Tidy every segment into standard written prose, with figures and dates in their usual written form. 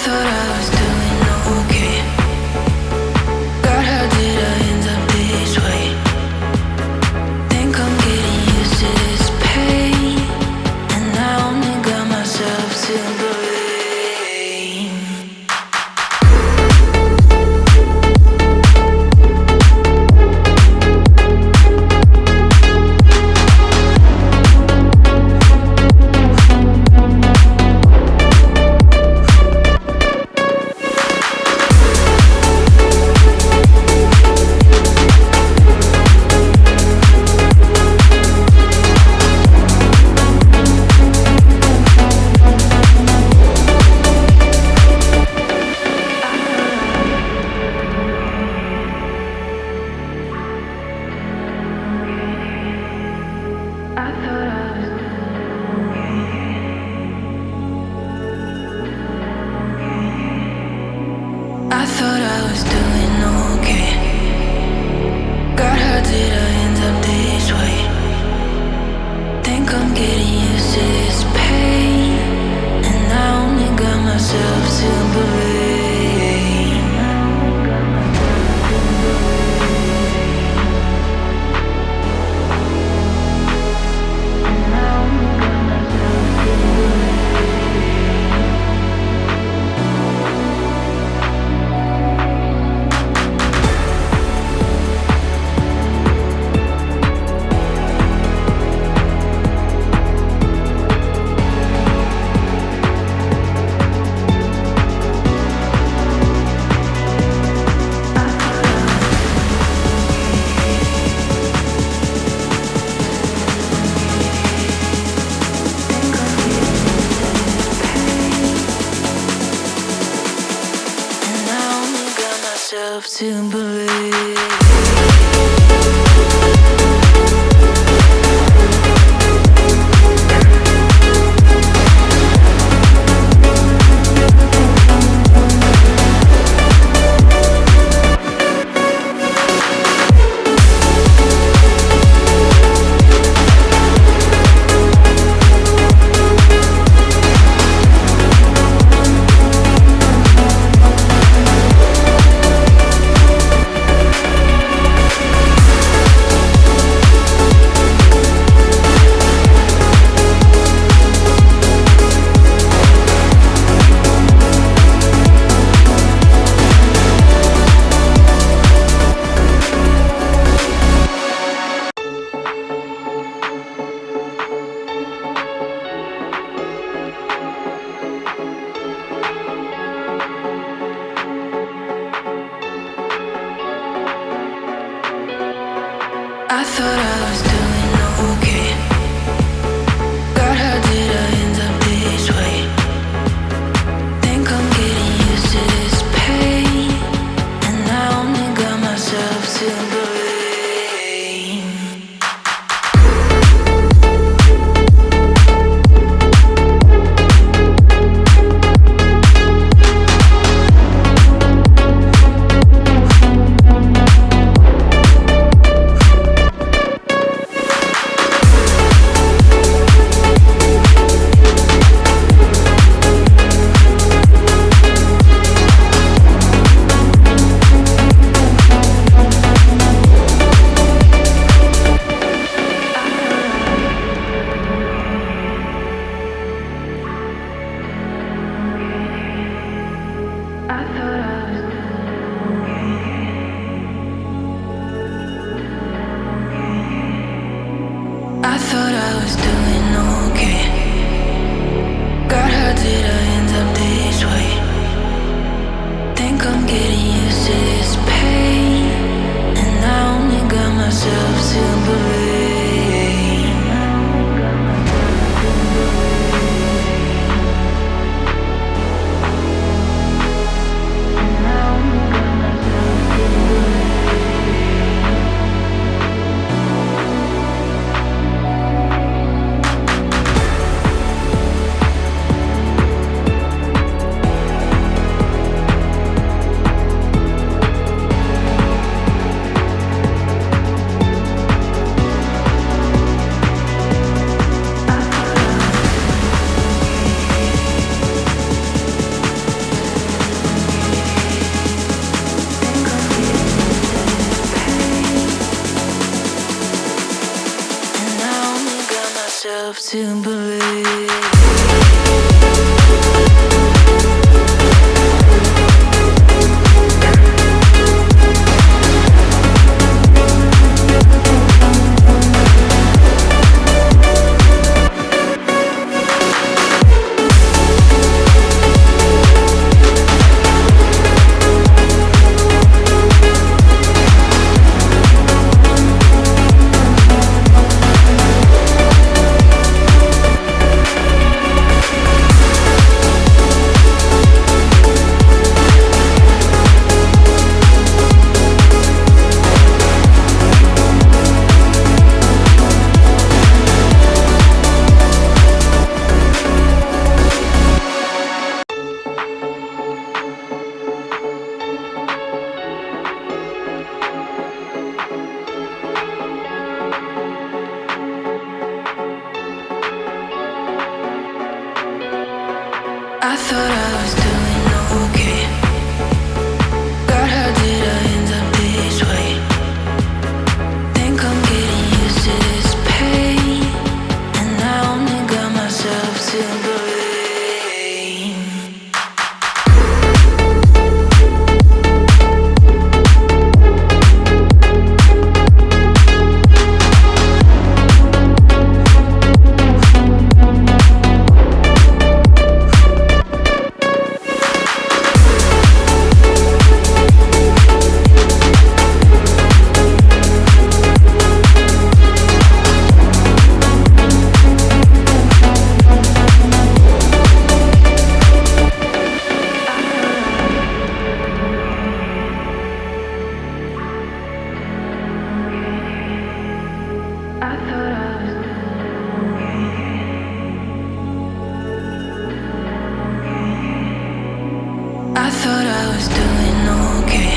thought I was doing okay. God, how did I end up this way? Think I'm getting used to this pain, and I only got myself to blame. I thought I was doing okay. God, how did I end up this way? Think I'm getting used to this pain, and I only got myself to blame. To believe. I thought I was doing okay. God, how did I end up this way? Think I'm getting used to this pain, and I only got myself to blame. I thought I was doing okay. God, how did I end up this way? Think I'm getting used to this pain, and I only got myself to blame. myself to believe. I thought I was doing okay. God, how did I end up this way? Think I'm getting used to this pain, and I only got myself to blame. I thought I was doing okay.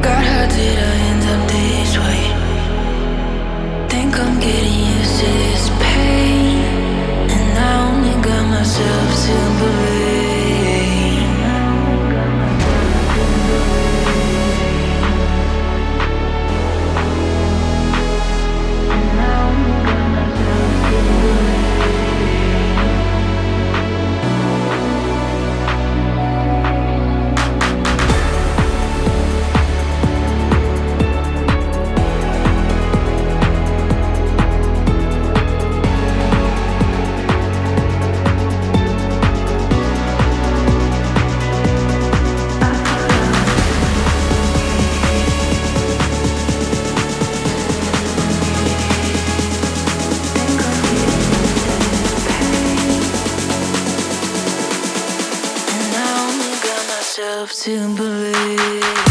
God, how did I end up this way? Think I'm getting used to this pain, and I only got myself to blame. To believe.